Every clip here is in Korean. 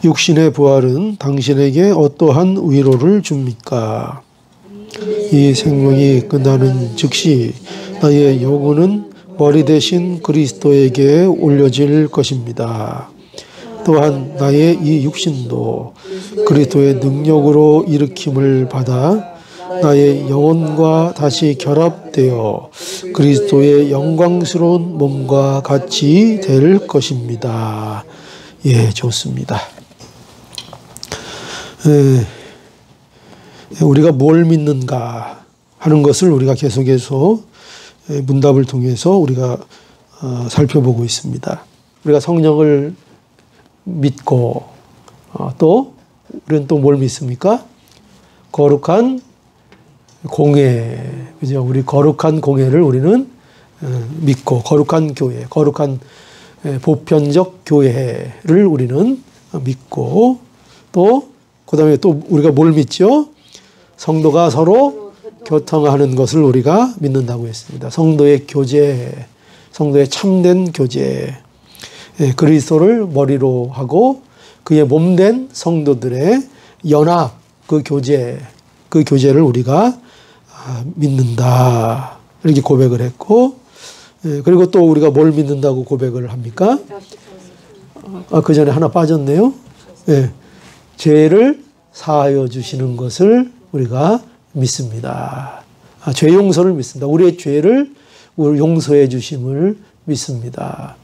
육신의 부활은 당신에게 어떠한 위로를 줍니까? 이 생명이 끝나는 즉시 나의 영혼은 머리 대신 그리스도에게 올려질 것입니다. 또한 나의 이 육신도 그리스도의 능력으로 일으킴을 받아 나의 영혼과 다시 결합되어 그리스도의 영광스러운 몸과 같이 될 것입니다. 예, 좋습니다. 우리가 뭘 믿는가 하는 것을 우리가 계속해서 문답을 통해서 우리가 살펴보고 있습니다. 우리가 성령을 믿고 또 우리는 또 뭘 믿습니까? 거룩한 공회, 그죠? 우리 거룩한 공회를 우리는 믿고 거룩한 교회, 거룩한 보편적 교회를 우리는 믿고 또 그다음에 또 우리가 뭘 믿죠? 성도가 서로 교통하는 것을 우리가 믿는다고 했습니다. 성도의 교제, 성도의 참된 교제, 그리스도를 머리로 하고 그의 몸된 성도들의 연합, 그 교제를 우리가 믿는다. 이렇게 고백을 했고, 그리고 또 우리가 뭘 믿는다고 고백을 합니까? 그 전에 하나 빠졌네요. 죄를 사하여 주시는 것을 우리가 믿습니다. 죄 용서를 믿습니다. 우리의 죄를 용서해 주심을 믿습니다.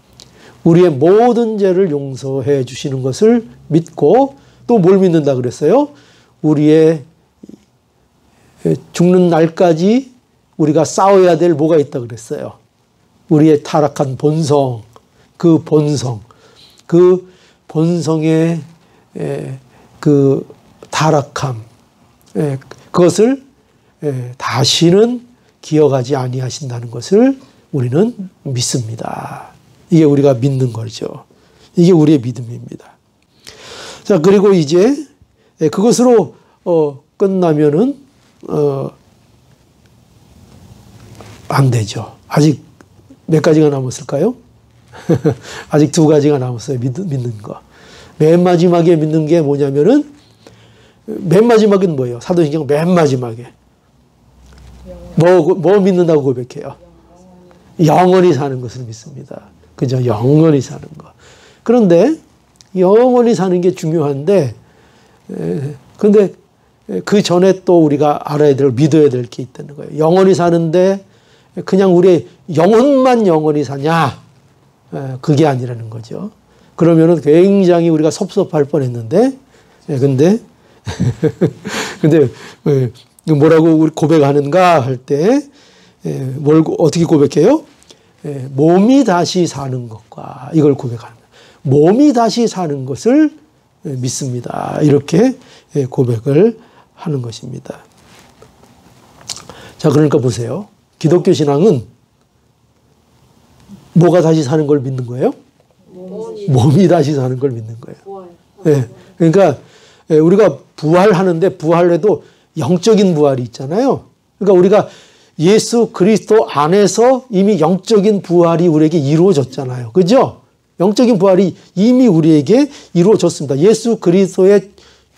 우리의 모든 죄를 용서해 주시는 것을 믿고 또 뭘 믿는다 그랬어요? 우리의 죽는 날까지 우리가 싸워야 될 뭐가 있다 그랬어요? 우리의 타락한 본성, 그 본성의 그 타락함, 그것을 다시는 기억하지 아니하신다는 것을 우리는 믿습니다. 이게 우리가 믿는 거죠. 이게 우리의 믿음입니다. 자, 그리고 이제 그것으로 끝나면은 안 되죠. 아직 몇 가지가 남았을까요? 아직 두 가지가 남았어요. 믿는 거. 맨 마지막에 믿는 게 뭐냐면은 맨 마지막은 뭐예요? 사도신경 맨 마지막에 뭐 믿는다고 고백해요? 영원히 사는 것을 믿습니다. 그죠? 영원히 사는 거. 그런데 영원히 사는 게 중요한데, 근데 그 전에 또 우리가 알아야 될, 믿어야 될 게 있다는 거예요. 영원히 사는데 그냥 우리의 영혼만 영원히 사냐? 그게 아니라는 거죠. 그러면은 굉장히 우리가 섭섭할 뻔했는데, 근데 뭐라고 우리 고백하는가 할 때, 뭘 어떻게 고백해요? 몸이 다시 사는 것과 이걸 고백하는 거예요. 몸이 다시 사는 것을 믿습니다. 이렇게 고백을 하는 것입니다. 자, 그러니까 보세요. 기독교 신앙은 뭐가 다시 사는 걸 믿는 거예요? 몸이 다시 사는 걸 믿는 거예요. 네. 그러니까 우리가 부활하는데 부활해도 영적인 부활이 있잖아요. 그러니까 우리가 예수 그리스도 안에서 이미 영적인 부활이 우리에게 이루어졌잖아요. 그죠? 영적인 부활이 이미 우리에게 이루어졌습니다. 예수 그리스도의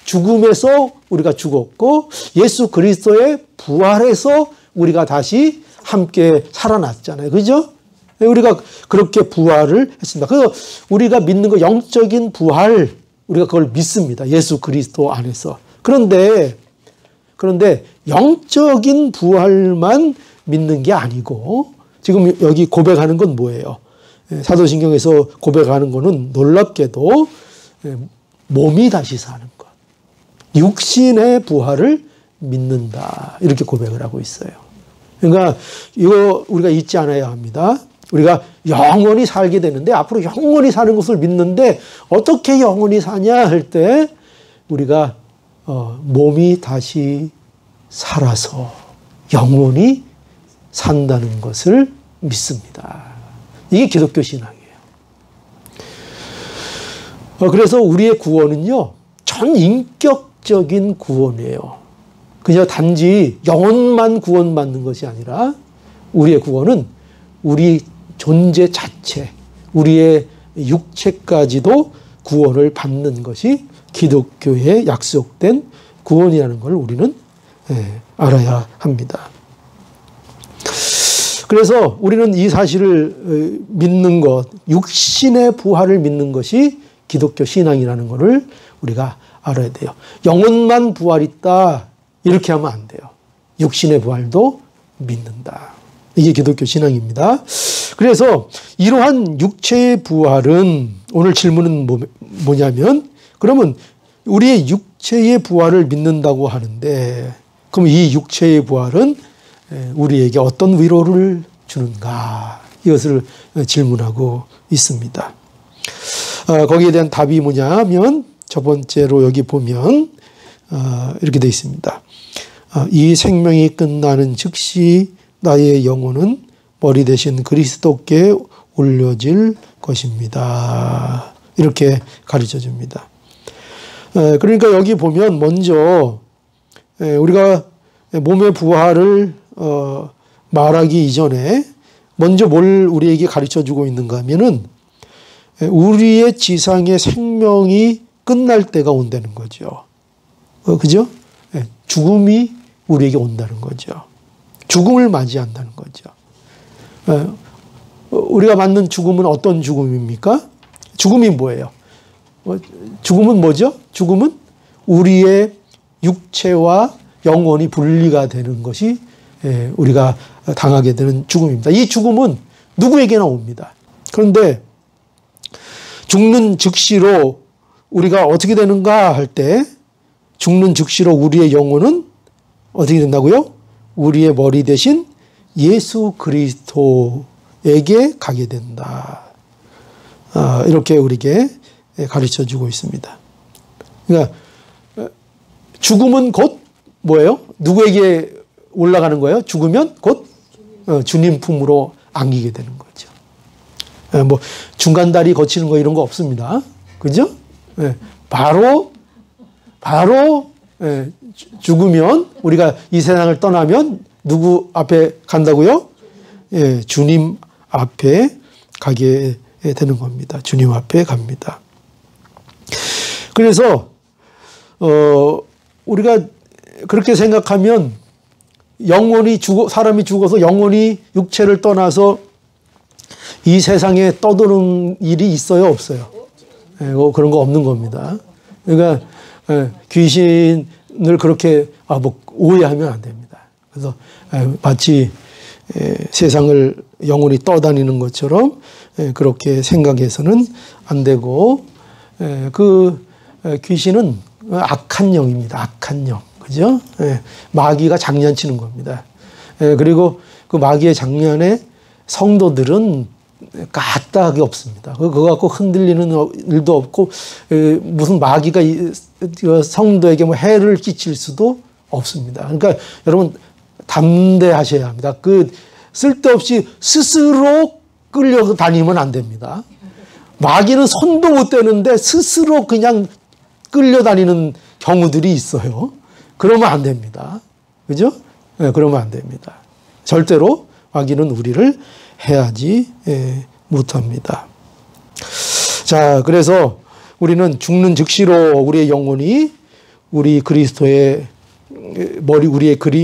죽음에서 우리가 죽었고 예수 그리스도의 부활에서 우리가 다시 함께 살아났잖아요. 그죠? 우리가 그렇게 부활을 했습니다. 그래서 우리가 믿는 거 영적인 부활, 우리가 그걸 믿습니다. 예수 그리스도 안에서. 그런데 영적인 부활만 믿는 게 아니고 지금 여기 고백하는 건 뭐예요? 사도신경에서 고백하는 거는 놀랍게도 몸이 다시 사는 것. 육신의 부활을 믿는다. 이렇게 고백을 하고 있어요. 그러니까 이거 우리가 잊지 않아야 합니다. 우리가 영원히 살게 되는데 앞으로 영원히 사는 것을 믿는데 어떻게 영원히 사냐 할 때 우리가 몸이 다시 살아서 영원히 산다는 것을 믿습니다. 이게 기독교 신앙이에요. 그래서 우리의 구원은요, 전인격적인 구원이에요. 그냥 단지 영혼만 구원받는 것이 아니라 우리의 구원은 우리 존재 자체, 우리의 육체까지도 구원을 받는 것이 기독교에 약속된 구원이라는 걸 우리는 알아야 합니다. 그래서 우리는 이 사실을 믿는 것, 육신의 부활을 믿는 것이 기독교 신앙이라는 것을 우리가 알아야 돼요. 영혼만 부활 있다 이렇게 하면 안 돼요. 육신의 부활도 믿는다. 이게 기독교 신앙입니다. 그래서 이러한 육체의 부활은, 오늘 질문은 뭐냐면, 그러면 우리의 육체의 부활을 믿는다고 하는데, 그럼 이 육체의 부활은 우리에게 어떤 위로를 주는가? 이것을 질문하고 있습니다. 거기에 대한 답이 뭐냐면, 첫 번째로 여기 보면 이렇게 되어 있습니다. 이 생명이 끝나는 즉시 나의 영혼은 머리 대신 그리스도께 올려질 것입니다. 이렇게 가르쳐 줍니다. 그러니까 여기 보면 먼저 우리가 몸의 부활을 말하기 이전에 먼저 뭘 우리에게 가르쳐 주고 있는가 하면은 우리의 지상의 생명이 끝날 때가 온다는 거죠. 그죠? 죽음이 우리에게 온다는 거죠. 죽음을 맞이한다는 거죠. 우리가 맞는 죽음은 어떤 죽음입니까? 죽음이 뭐예요? 죽음은 뭐죠? 죽음은 우리의 육체와 영혼이 분리가 되는 것이 우리가 당하게 되는 죽음입니다. 이 죽음은 누구에게나 옵니다. 그런데 죽는 즉시로 우리가 어떻게 되는가 할 때, 죽는 즉시로 우리의 영혼은 어떻게 된다고요? 우리의 머리 대신 예수 그리스도에게 가게 된다. 이렇게 우리에게 가르쳐 주고 있습니다. 그러니까 죽음은 곧 뭐예요? 누구에게 올라가는 거예요? 죽으면 곧 주님 품으로 안기게 되는 거죠. 뭐 중간다리 거치는 거 이런 거 없습니다. 그죠? 바로 죽으면, 우리가 이 세상을 떠나면 누구 앞에 간다고요? 주님 앞에 가게 되는 겁니다. 주님 앞에 갑니다. 그래서 우리가 그렇게 생각하면 사람이 죽어서 영혼이 육체를 떠나서 이 세상에 떠도는 일이 있어요, 없어요? 그런 거 없는 겁니다. 그러니까 귀신을 그렇게 오해하면 안 됩니다. 그래서 마치 세상을 영혼이 떠다니는 것처럼 그렇게 생각해서는 안 되고, 그 귀신은 악한 영입니다. 악한 영. 그죠? 마귀가 장난치는 겁니다. 그리고 그 마귀의 장난에 성도들은 까딱하게 없습니다. 그거 갖고 흔들리는 일도 없고, 무슨 마귀가 성도에게 뭐 해를 끼칠 수도 없습니다. 그러니까 여러분 담대하셔야 합니다. 쓸데없이 스스로 끌려다니면 안 됩니다. 마귀는 손도 못 대는데 스스로 그냥 끌려다니는 경우들이 있어요. 그러면 안 됩니다. 그죠? 그러면 안 됩니다. 절대로 마귀는 우리를 해하지 못합니다. 자, 그래서 우리는 죽는 즉시로 우리의 영혼이 우리의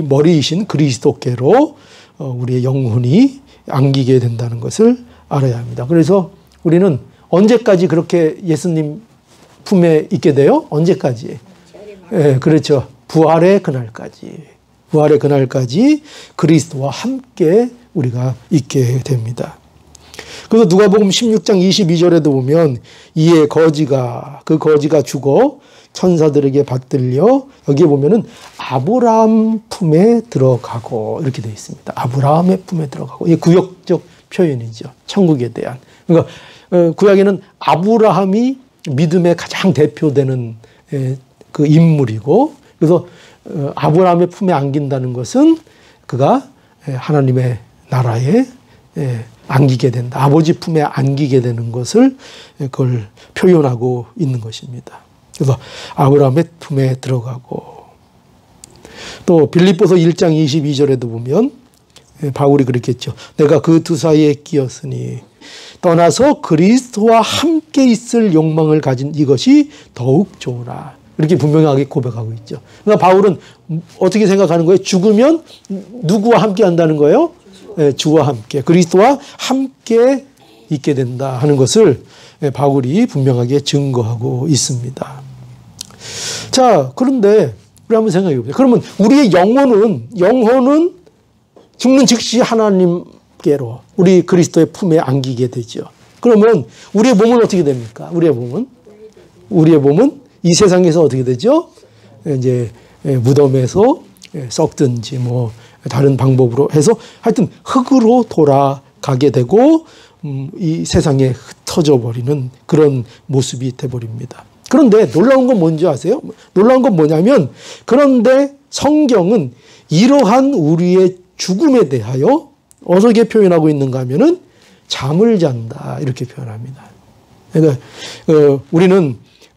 머리이신 그리스도께로 우리의 영혼이 안기게 된다는 것을 알아야 합니다. 그래서 우리는 언제까지 그렇게 예수님 품에 있게 돼요? 언제까지? 그렇죠. 부활의 그날까지. 부활의 그날까지 그리스도와 함께 우리가 있게 됩니다. 그래서 누가복음 16장 22절에도 보면 이에 그 거지가 죽어 천사들에게 받들려, 여기에 보면은 아브라함 품에 들어가고 이렇게 되어 있습니다. 아브라함의 품에 들어가고. 이게 구역적 표현이죠. 천국에 대한. 그러니까 구약에는 아브라함이 믿음의 가장 대표되는 그 인물이고, 그래서 아브라함의 품에 안긴다는 것은 그가 하나님의 나라에 안기게 된다. 아버지 품에 안기게 되는 것을 그걸 표현하고 있는 것입니다. 그래서 아브라함의 품에 들어가고, 또 빌립보서 1장 22절에도 보면 바울이 그랬겠죠. 내가 그 두 사이에 끼었으니 떠나서 그리스도와 함께 있을 욕망을 가진 이것이 더욱 좋으나. 이렇게 분명하게 고백하고 있죠. 그러니까 바울은 어떻게 생각하는 거예요? 죽으면 누구와 함께 한다는 거예요? 네, 주와 함께, 그리스도와 함께 있게 된다 하는 것을 바울이 분명하게 증거하고 있습니다. 자, 그런데 우리 한번 생각해 보세요. 그러면 우리의 영혼은 죽는 즉시 하나님께로 우리 그리스도의 품에 안기게 되죠. 그러면 우리의 몸은 어떻게 됩니까? 우리의 몸은 이 세상에서 어떻게 되죠? 이제 무덤에서 썩든지 뭐 다른 방법으로 해서 하여튼 흙으로 돌아가게 되고 이 세상에 흩어져 버리는 그런 모습이 돼버립니다. 그런데 놀라운 건 뭔지 아세요? 놀라운 건 뭐냐면, 그런데 성경은 이러한 우리의 죽음에 대하여 어떻게 표현하고 있는가 하면은 잠을 잔다 이렇게 표현합니다. 그러니까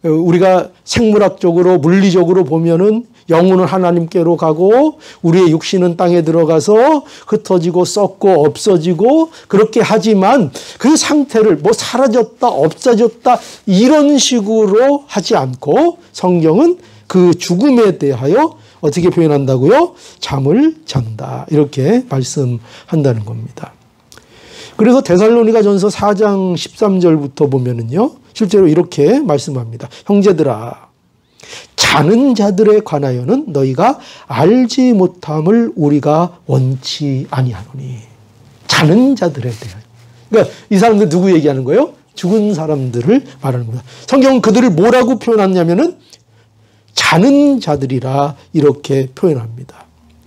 우리가 생물학적으로 물리적으로 보면은 영혼은 하나님께로 가고 우리의 육신은 땅에 들어가서 흩어지고 썩고 없어지고 그렇게 하지만 그 상태를 뭐 사라졌다 없어졌다 이런 식으로 하지 않고 성경은 그 죽음에 대하여 어떻게 표현한다고요? 잠을 잔다 이렇게 말씀한다는 겁니다. 그래서 데살로니가전서 4장 13절부터 보면은요, 실제로 이렇게 말씀합니다. 형제들아, 자는 자들에 관하여는 너희가 알지 못함을 우리가 원치 아니하노니. 자는 자들에 대하여. 그러니까 이 사람들 누구 얘기하는 거예요? 죽은 사람들을 말하는 겁니다. 성경은 그들을 뭐라고 표현하냐면은 자는 자들이라 이렇게 표현합니다.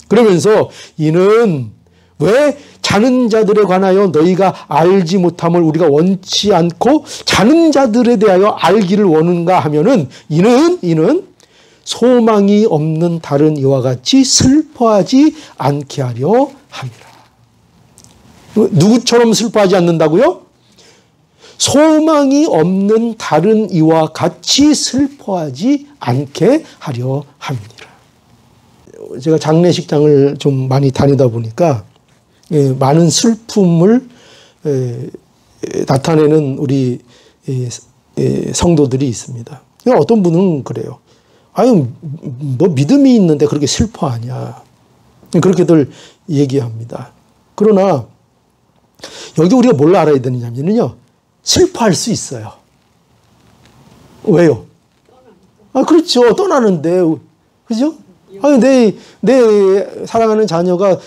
그러면서 이는 왜 자는 자들에 관하여 너희가 알지 못함을 우리가 원치 않고 자는 자들에 대하여 알기를 원하는가 하면은 이는 소망이 없는 다른 이와 같이 슬퍼하지 않게 하려 함이라. 누구처럼 슬퍼하지 않는다고요? 소망이 없는 다른 이와 같이 슬퍼하지 않게 하려 함이니라. 제가 장례식장을 좀 많이 다니다 보니까 많은 슬픔을 나타내는 우리 성도들이 있습니다. 어떤 분은 그래요. 아유, 뭐 믿음이 있는데 그렇게 슬퍼하냐. 그렇게들 얘기합니다. 그러나 여기 우리가 뭘 알아야 되느냐면요, 슬퍼할 수 있어요. 왜요? 그렇죠. 떠나는데. 그죠? 아니, 내 사랑하는 자녀가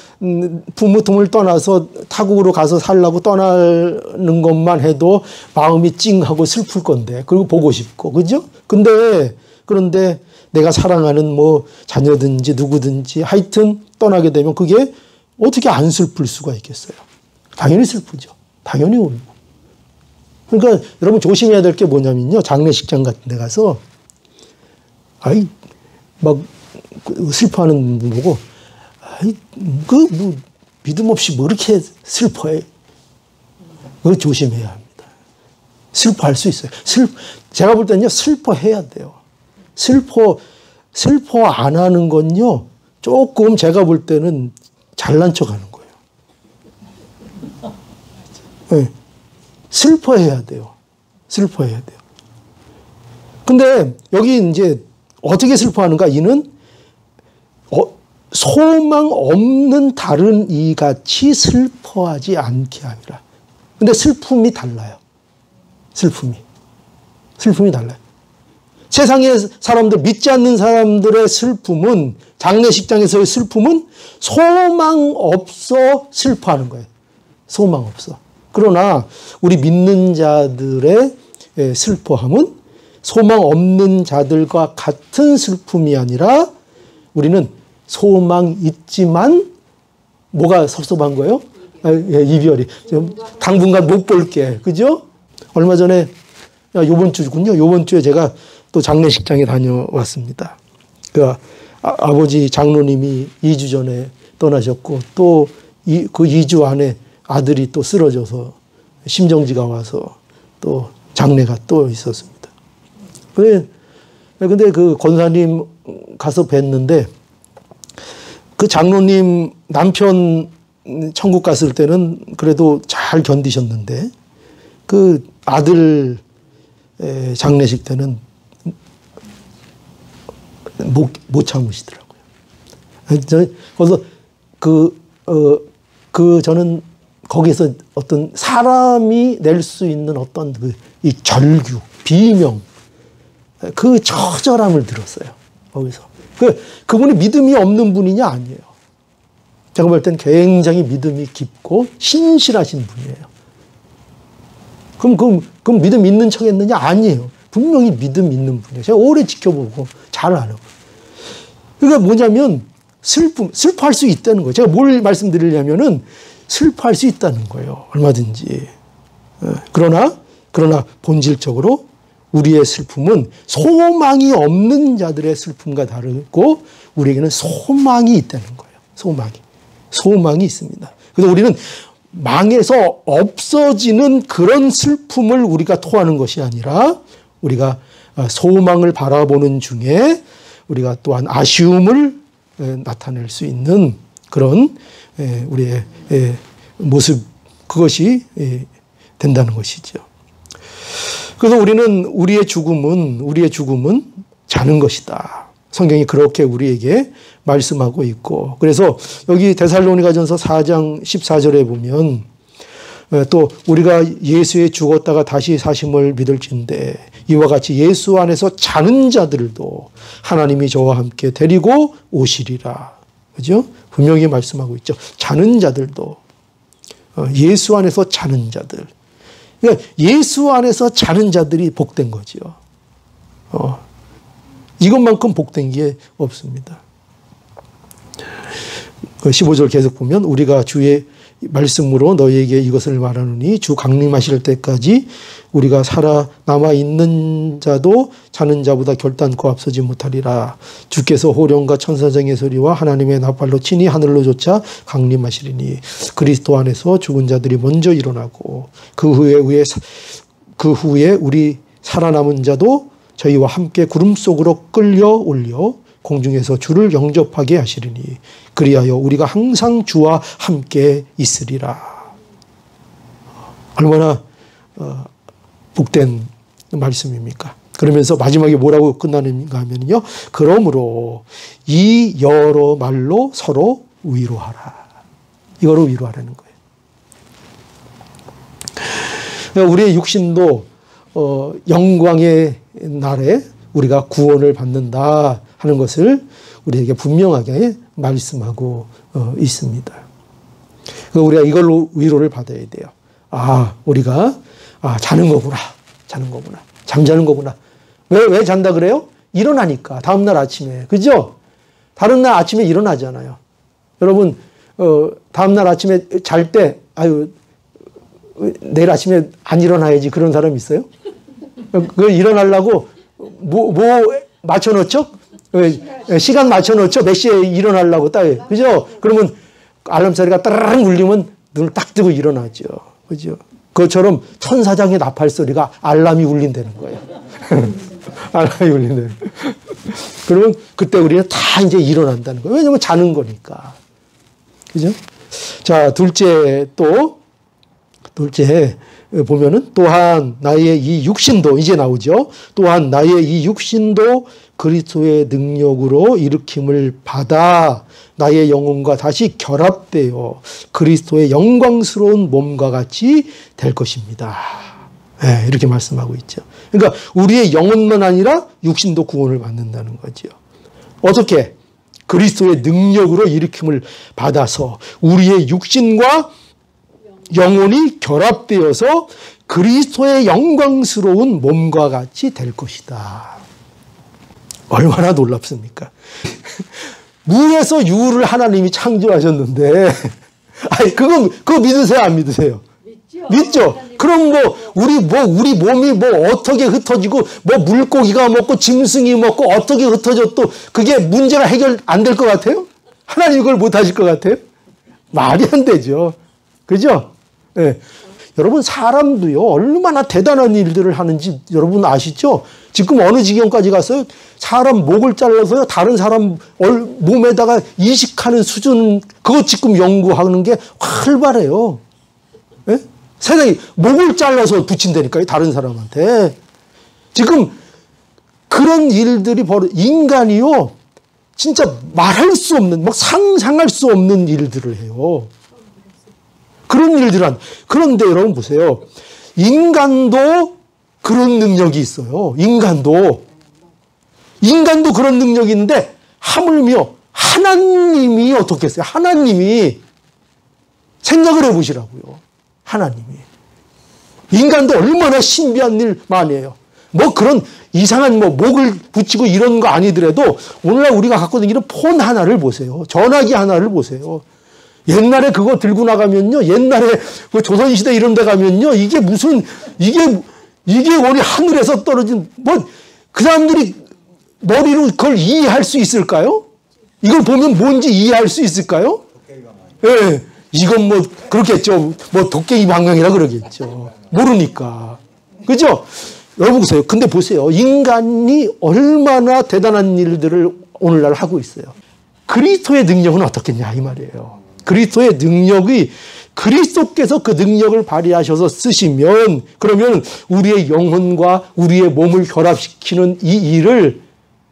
부모 틈을 떠나서 타국으로 가서 살라고 떠나는 것만 해도 마음이 찡하고 슬플 건데, 그리고 보고 싶고, 그죠? 그런데 내가 사랑하는 뭐 자녀든지 누구든지 하여튼 떠나게 되면 그게 어떻게 안 슬플 수가 있겠어요? 당연히 슬프죠. 당연히 울고. 그러니까 여러분 조심해야 될 게 뭐냐면요, 장례식장 같은 데 가서 막 슬퍼하는 분 보고 뭐 믿음 없이 뭐 이렇게 슬퍼해. 그거 조심해야 합니다. 슬퍼할 수 있어요. 제가 볼 때는요, 슬퍼해야 돼요. 슬퍼 안 하는 건요, 조금 제가 볼 때는 잘난 척 하는 거예요. 네. 슬퍼해야 돼요. 슬퍼해야 돼요. 근데 여기 이제 어떻게 슬퍼하는가? 이는 소망 없는 다른 이 같이 슬퍼하지 않게 하리라. 근데 슬픔이 달라요. 슬픔이 달라요. 세상의 사람들, 믿지 않는 사람들의 슬픔은, 장례식장에서의 슬픔은 소망 없어 슬퍼하는 거예요. 소망 없어. 그러나 우리 믿는 자들의 슬퍼함은 소망 없는 자들과 같은 슬픔이 아니라 우리는 소망 있지만 뭐가 섭섭한 거예요? 이별이. 당분간 못 볼게. 그죠? 얼마 전에, 요번 주군요. 요번 주에 제가 또 장례식장에 다녀왔습니다. 아버지 장로님이 2주 전에 떠나셨고, 또 그 2주 안에 아들이 또 쓰러져서 심정지가 와서 또 장례가 또 있었습니다. 근데 그 권사님 가서 뵀는데, 그 장로님 남편 천국 갔을 때는 그래도 잘 견디셨는데, 그 아들 장례식 때는 못 참으시더라고요. 그래서 저는 거기서 어떤 사람이 낼 수 있는 어떤 이 절규, 비명, 그 처절함을 들었어요. 거기서. 그분이 믿음이 없는 분이냐? 아니에요. 제가 볼 땐 굉장히 믿음이 깊고 신실하신 분이에요. 그럼 믿음 있는 척 했느냐? 아니에요. 분명히 믿음 있는 분이에요. 제가 오래 지켜보고 잘 알아요. 그러니까 뭐냐면 슬퍼할 수 있다는 거예요. 제가 뭘 말씀드리려면은 슬퍼할 수 있다는 거예요. 얼마든지. 그러나 본질적으로 우리의 슬픔은 소망이 없는 자들의 슬픔과 다르고 우리에게는 소망이 있다는 거예요. 소망이 있습니다. 그래서 우리는 망해서 없어지는 그런 슬픔을 우리가 토하는 것이 아니라 우리가 소망을 바라보는 중에 우리가 또한 아쉬움을 나타낼 수 있는 그런 우리의 모습, 그것이 된다는 것이죠. 그래서 우리는 우리의 죽음은 자는 것이다. 성경이 그렇게 우리에게 말씀하고 있고, 그래서 여기 데살로니가전서 4장 14절에 보면 또 우리가 예수에 죽었다가 다시 사심을 믿을진대 이와 같이 예수 안에서 자는 자들도 하나님이 저와 함께 데리고 오시리라. 그죠? 분명히 말씀하고 있죠. 자는 자들도. 예수 안에서 자는 자들. 그러니까 예수 안에서 자는 자들이 복된 거죠. 이것만큼 복된 게 없습니다. 15절 계속 보면 우리가 주의 말씀으로 너희에게 이것을 말하노니 주 강림하실 때까지 우리가 살아남아 있는 자도 자는 자보다 결단코 앞서지 못하리라. 주께서 호령과 천사장의 소리와 하나님의 나팔로 친히 하늘로 쫓아 강림하시리니 그리스도 안에서 죽은 자들이 먼저 일어나고 그 후에 우리 살아남은 자도 저희와 함께 구름 속으로 끌려 올려 공중에서 주를 영접하게 하시리니 그리하여 우리가 항상 주와 함께 있으리라. 얼마나 복된 말씀입니까? 그러면서 마지막에 뭐라고 끝나는가 하면요. 그러므로 이 여러 말로 서로 위로하라. 이거로 위로하라는 거예요. 그러니까 우리의 육신도 영광의 날에 우리가 구원을 받는다 하는 것을 우리에게 분명하게 말씀하고 있습니다. 우리가 이걸로 위로를 받아야 돼요. 우리가 자는 거구나. 잠자는 거구나. 왜 잔다 그래요? 일어나니까. 다음날 아침에. 그죠? 다른 날 아침에 일어나잖아요. 여러분, 다음날 아침에 잘 때, 내일 아침에 안 일어나야지 그런 사람 있어요? 일어나려고 뭐 맞춰놓죠? 시간 맞춰놓죠? 몇 시에 일어나려고 딱. 그죠? 그러면 알람 소리가 따르릉 울리면 눈을 딱 뜨고 일어나죠. 그죠? 그것처럼 천사장의 나팔 소리가 알람이 울린다는 거예요. 알람이 울린다는 거예요. 그러면 그때 우리는 다 이제 일어난다는 거예요. 왜냐면 자는 거니까. 그죠? 자, 둘째 보면은 또한 나의 이 육신도 이제 나오죠. 또한 나의 이 육신도 그리스도의 능력으로 일으킴을 받아 나의 영혼과 다시 결합되어 그리스도의 영광스러운 몸과 같이 될 것입니다. 네, 이렇게 말씀하고 있죠. 그러니까 우리의 영혼만 아니라 육신도 구원을 받는다는 거죠. 어떻게? 그리스도의 능력으로 일으킴을 받아서 우리의 육신과 영혼이 결합되어서 그리스도의 영광스러운 몸과 같이 될 것이다. 얼마나 놀랍습니까? 물에서 유를 하나님이 창조하셨는데, 그거 믿으세요, 안 믿으세요? 믿죠? 그럼 우리 몸이 어떻게 흩어지고, 물고기가 먹고, 짐승이 먹고, 어떻게 흩어져도 그게 문제가 해결 안 될 것 같아요? 하나님 그걸 못 하실 것 같아요? 말이 안 되죠. 그죠? 네. 여러분, 사람도요, 얼마나 대단한 일들을 하는지 여러분 아시죠? 지금 어느 지경까지 갔어요? 사람 목을 잘라서요, 다른 사람 몸에다가 이식하는 수준, 그거 지금 연구하는 게 활발해요. 네? 세상에 목을 잘라서 붙인다니까요. 다른 사람한테. 지금 그런 일들이 인간이요. 진짜 말할 수 없는, 막 상상할 수 없는 일들을 해요. 그런 일들은. 그런데 여러분 보세요. 인간도 그런 능력이 있어요. 인간도 그런 능력이 있는데 하물며 하나님이 어떻겠어요? 하나님이 생각을 해보시라고요. 하나님이. 인간도 얼마나 신비한 일 많이 해요. 뭐 그런 이상한 뭐 목을 붙이고 이런 거 아니더라도 오늘날 우리가 갖고 다니는 폰 하나를 보세요. 전화기 하나를 보세요. 옛날에 그거 들고 나가면요. 옛날에 그 조선시대 이런 데 가면요. 이게 무슨 이게 우리 하늘에서 떨어진 뭐 그 사람들이 머리로 그걸 이해할 수 있을까요? 이걸 보면 뭔지 이해할 수 있을까요? 예. 네, 이건 뭐 그렇겠죠. 뭐 도깨비 방광이라 그러겠죠. 모르니까. 그죠? 여러분 보세요. 근데 보세요. 인간이 얼마나 대단한 일들을 오늘날 하고 있어요. 그리스도의 능력은 어떻겠냐 이 말이에요. 그리스도의 능력이 그리스도께서 그 능력을 발휘하셔서 쓰시면 그러면 우리의 영혼과 우리의 몸을 결합시키는 이 일을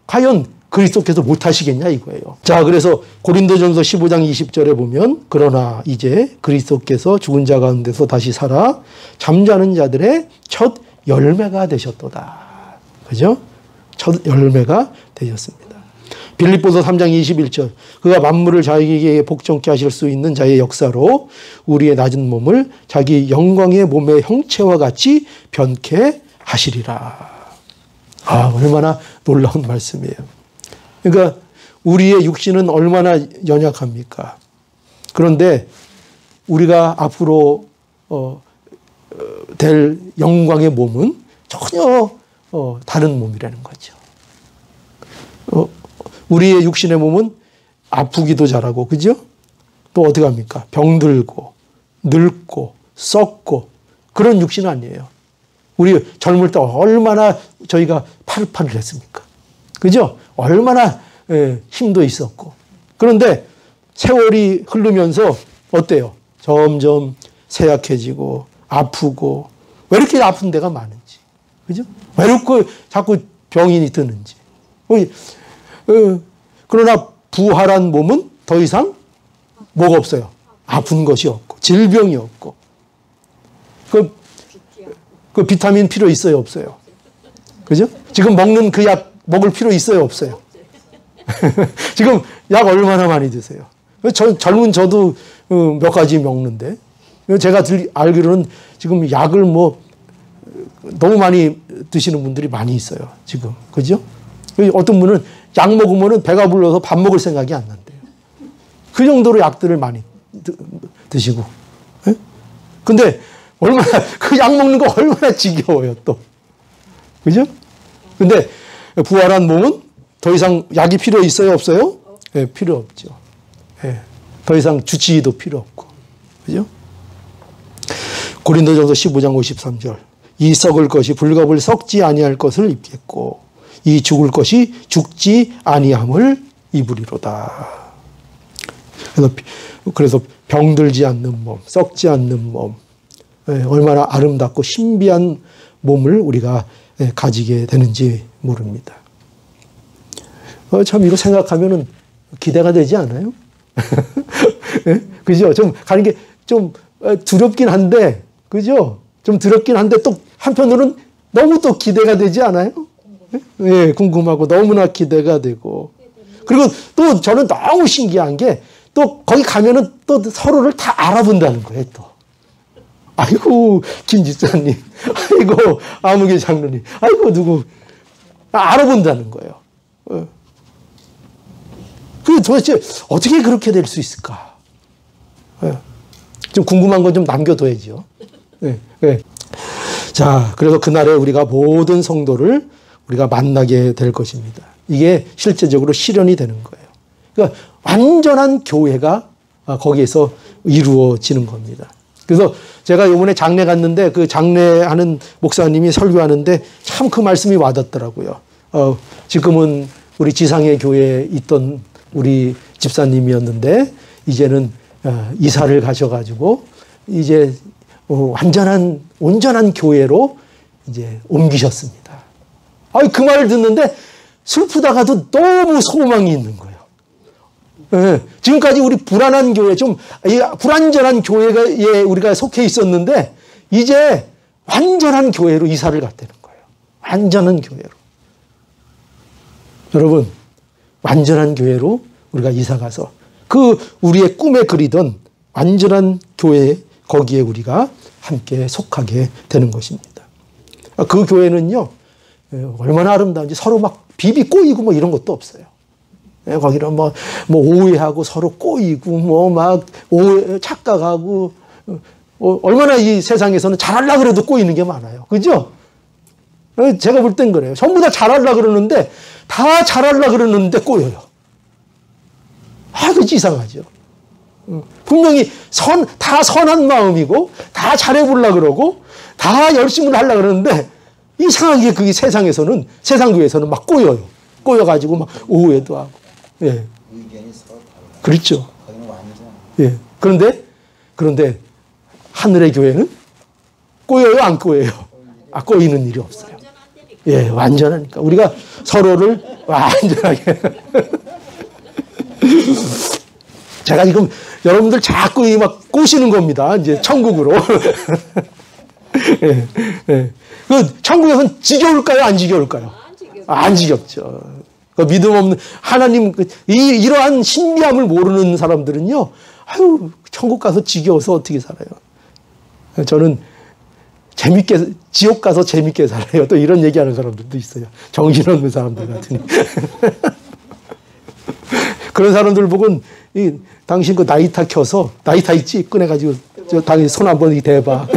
과연 그리스도께서 못하시겠냐 이거예요. 자, 그래서 고린도전서 15장 20절에 보면 그러나 이제 그리스도께서 죽은 자 가운데서 다시 살아 잠자는 자들의 첫 열매가 되셨도다. 그죠? 첫 열매가 되셨습니다. 빌립보서 3장 21절 그가 만물을 자기에게 복종케 하실 수 있는 자의 역사로 우리의 낮은 몸을 자기 영광의 몸의 형체와 같이 변케 하시리라. 아, 얼마나 놀라운 말씀이에요. 그러니까 우리의 육신은 얼마나 연약합니까? 그런데 우리가 앞으로 될 영광의 몸은 전혀 다른 몸이라는 거죠. 우리의 육신의 몸은 아프기도 잘하고, 그죠? 또 어떻게 합니까? 병들고, 늙고, 썩고, 그런 육신은 아니에요. 우리 젊을 때 얼마나 저희가 파릇파릇했습니까? 그죠? 얼마나 힘도 있었고. 그런데 세월이 흐르면서 어때요? 점점 쇠약해지고, 아프고, 왜 이렇게 아픈 데가 많은지. 그죠? 왜 이렇게 자꾸 병인이 드는지. 그러나 부활한 몸은 더 이상 뭐가 없어요? 아픈 것이 없고, 질병이 없고. 그 비타민 필요 있어요? 없어요? 그죠? 지금 먹는 그 약 먹을 필요 있어요? 없어요? 지금 약 얼마나 많이 드세요? 젊은 저도 몇 가지 먹는데, 제가 알기로는 지금 약을 뭐 너무 많이 드시는 분들이 많이 있어요. 지금. 그죠? 어떤 분은 약 먹으면 배가 불러서 밥 먹을 생각이 안 난대요. 그 정도로 약들을 많이 드시고. 예? 근데 얼마나, 그 약 먹는 거 얼마나 지겨워요, 또. 그죠? 근데 부활한 몸은 더 이상 약이 필요 있어요, 없어요? 예, 필요 없죠. 예. 더 이상 주치의도 필요 없고. 그죠? 고린도전서 15장 53절. 이 썩을 것이 불갑을 썩지 아니할 것을 입겠고, 이 죽을 것이 죽지 아니함을 입으리로다. 그래서 병들지 않는 몸, 썩지 않는 몸, 얼마나 아름답고 신비한 몸을 우리가 가지게 되는지 모릅니다. 참 이거 생각하면은 기대가 되지 않아요? 그죠? 좀 가는 게 좀 두렵긴 한데, 그죠? 좀 두렵긴 한데 또 한편으로는 너무 또 기대가 되지 않아요? 예, 궁금하고 너무나 기대가 되고. 그리고 또 저는 너무 신기한 게 또 거기 가면은 또 서로를 다 알아본다는 거예요, 또. 아이고, 김 집사님. 아이고, 아무개 장로님. 아이고, 누구. 알아본다는 거예요. 그게 도대체 어떻게 그렇게 될 수 있을까? 좀 궁금한 건 좀 남겨둬야죠. 자, 그래서 그날에 우리가 모든 성도를 우리가 만나게 될 것입니다. 이게 실제적으로 실현이 되는 거예요. 그러니까 완전한 교회가 거기에서 이루어지는 겁니다. 그래서 제가 이번에 장례 갔는데 그 장례하는 목사님이 설교하는데 참 그 말씀이 와닿더라고요. 지금은 우리 지상의 교회에 있던 우리 집사님이었는데 이제는 이사를 가셔가지고 이제 온전한 교회로 이제 옮기셨습니다. 그 말을 듣는데 슬프다가도 너무 소망이 있는 거예요. 예, 지금까지 우리 불안한 교회, 좀 불완전한 교회에 우리가 속해 있었는데 이제 완전한 교회로 이사를 갔다는 거예요. 완전한 교회로. 여러분, 완전한 교회로 우리가 이사 가서 우리의 꿈에 그리던 완전한 교회, 거기에 우리가 함께 속하게 되는 것입니다. 그 교회는요, 얼마나 아름다운지 서로 막 비비 꼬이고 뭐 이런 것도 없어요. 거기는 뭐 오해하고 서로 꼬이고 막 착각하고 얼마나 이 세상에서는 잘하려고 그래도 꼬이는 게 많아요. 그죠? 제가 볼 땐 그래요. 전부 다 잘하려고 그러는데 다 잘하려고 그러는데 꼬여요. 그게 이상하죠. 분명히 다 선한 마음이고 다 잘해보려고 그러고 다 열심히 하려고 그러는데 이상하게 그게 세상 교회에서는 막 꼬여요. 꼬여가지고 막 오해도 하고. 예. 의견이 서로 달라요. 그렇죠. 거기는 완전. 예. 그런데 하늘의 교회는 꼬여요, 안 꼬여요? 꼬이는 일이 없어요. 예, 완전하니까. 우리가 서로를 완전하게. 제가 지금 여러분들 자꾸 막 꼬시는 겁니다. 이제 천국으로. 예, 예. 천국에서는 지겨울까요? 안 지겨울까요? 안 지겹죠. 믿음 없는 하나님, 이러한 신비함을 모르는 사람들은요, 천국 가서 지겨워서 어떻게 살아요? 저는 지옥 가서 재밌게 살아요. 또 이런 얘기하는 사람들도 있어요. 정신없는 사람들 같으니. 그런 사람들 보곤, 당신 나이타 켜서, 나이타 있지? 꺼내가지고, 당신 손 한번 대봐.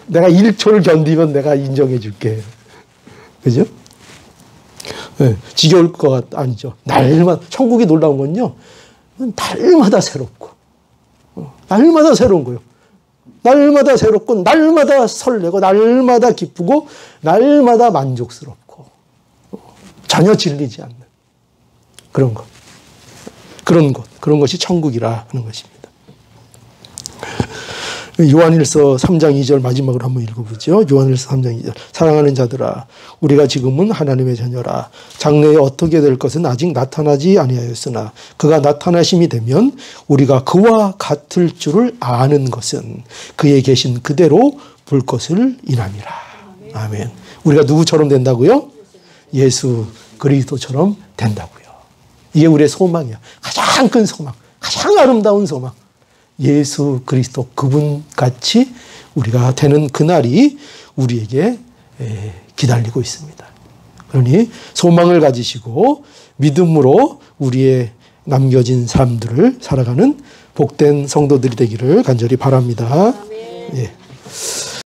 내가 1초를 견디면 내가 인정해 줄게. 그죠? 네, 지겨울 것 아니죠. 날마다, 천국이 놀라운 건요, 날마다 새롭고, 날마다 새로운 거예요. 날마다 새롭고, 날마다 설레고, 날마다 기쁘고, 날마다 만족스럽고, 전혀 질리지 않는 그런 것. 그런 것이 천국이라 하는 것입니다. 요한일서 3장 2절 마지막으로 한번 읽어보죠. 요한일서 3장 2절. 사랑하는 자들아, 우리가 지금은 하나님의 자녀라. 장래에 어떻게 될 것은 아직 나타나지 아니하였으나 그가 나타나심이 되면 우리가 그와 같을 줄을 아는 것은 그에 계신 그대로 볼 것을 인함이라. 아멘. 우리가 누구처럼 된다고요? 예수 그리스도처럼 된다고요. 이게 우리의 소망이야. 가장 큰 소망, 가장 아름다운 소망. 예수 그리스도 그분같이 우리가 되는 그날이 우리에게 기다리고 있습니다. 그러니 소망을 가지시고 믿음으로 우리의 남겨진 삶들을 살아가는 복된 성도들이 되기를 간절히 바랍니다. 예.